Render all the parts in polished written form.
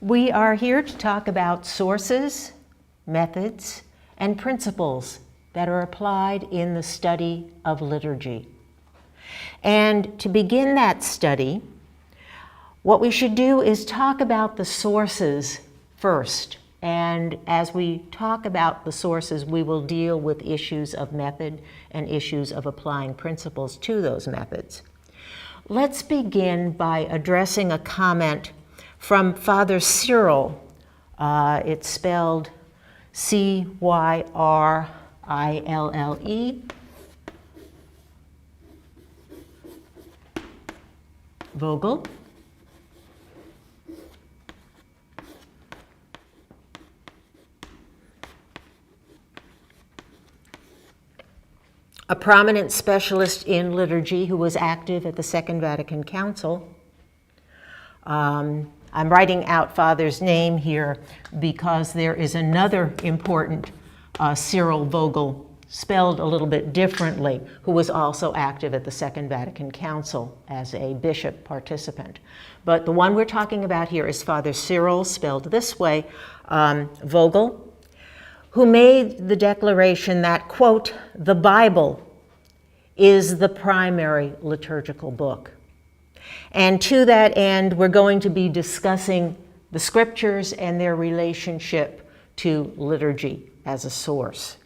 We are here to talk about sources, methods, and principles that are applied in the study of liturgy. And to begin that study, what we should do is talk about the sources first. And as we talk about the sources, we will deal with issues of method and issues of applying principles to those methods. Let's begin by addressing a comment from Father Cyril. It's spelled C-Y-R-I-L-L-E, Vogel. A prominent specialist in liturgy who was active at the Second Vatican Council. I'm writing out Father's name here because there is another important Cyril Vogel, spelled a little bit differently, who was also active at the Second Vatican Council as a bishop participant. But the one we're talking about here is Father Cyril, spelled this way, Vogel, who made the declaration that, quote, "the Bible is the primary liturgical book." And to that end, we're going to be discussing the scriptures and their relationship to liturgy as a source.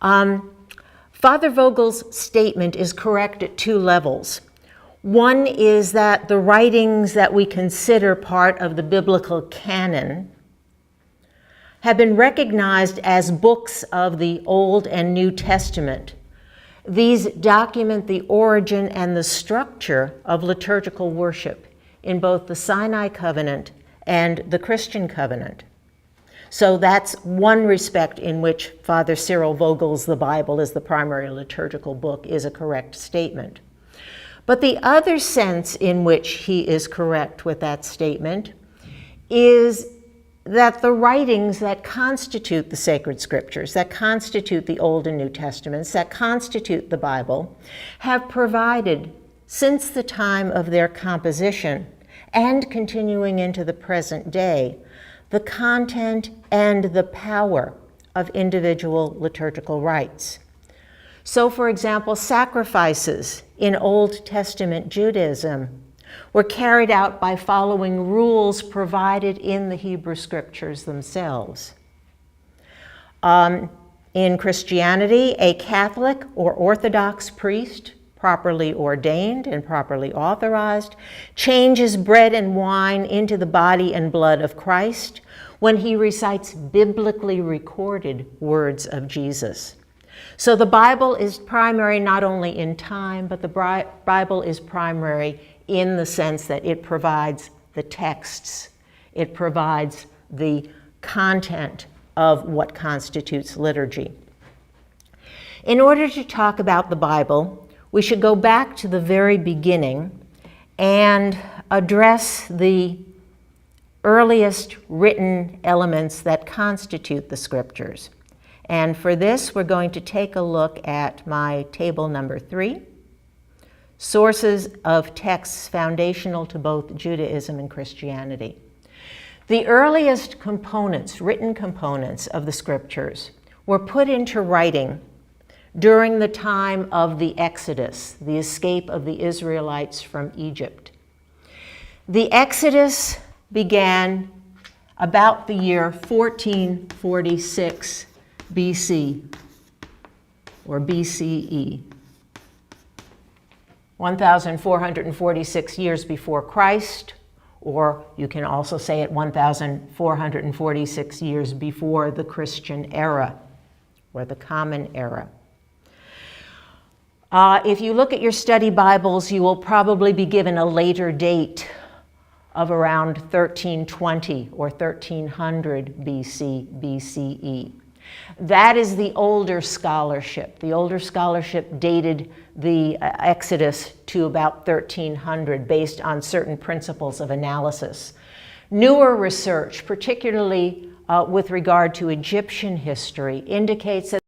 Father Vogel's statement is correct at two levels. One is that the writings that we consider part of the biblical canon have been recognized as books of the Old and New Testament. These document the origin and the structure of liturgical worship in both the Sinai covenant and the Christian covenant. So that's one respect in which Father Cyril Vogel's "the Bible is the primary liturgical book" is a correct statement. But the other sense in which he is correct with that statement is that the writings that constitute the sacred scriptures, that constitute the Old and New Testaments, that constitute the Bible, have provided, since the time of their composition and continuing into the present day, the content and the power of individual liturgical rites. So, for example, sacrifices in Old Testament Judaism were carried out by following rules provided in the Hebrew scriptures themselves. In Christianity, a Catholic or Orthodox priest, properly ordained and properly authorized, changes bread and wine into the body and blood of Christ when he recites biblically recorded words of Jesus. So the Bible is primary not only in time, but the Bible is primary in the sense that it provides the texts, it provides the content of what constitutes liturgy. In order to talk about the Bible, we should go back to the very beginning and address the earliest written elements that constitute the scriptures. And for this, we're going to take a look at my table number 3. Sources of texts foundational to both Judaism and Christianity. The earliest components, written components of the scriptures, were put into writing during the time of the Exodus, the escape of the Israelites from Egypt. The Exodus began about the year 1446 BC, or BCE. 1,446 years before Christ, or you can also say it 1,446 years before the Christian era, or the Common Era. If you look at your study Bibles, you will probably be given a later date of around 1320 or 1300 BC, BCE. That is the older scholarship. The older scholarship dated the Exodus to about 1300 based on certain principles of analysis. Newer research, particularly with regard to Egyptian history, indicates that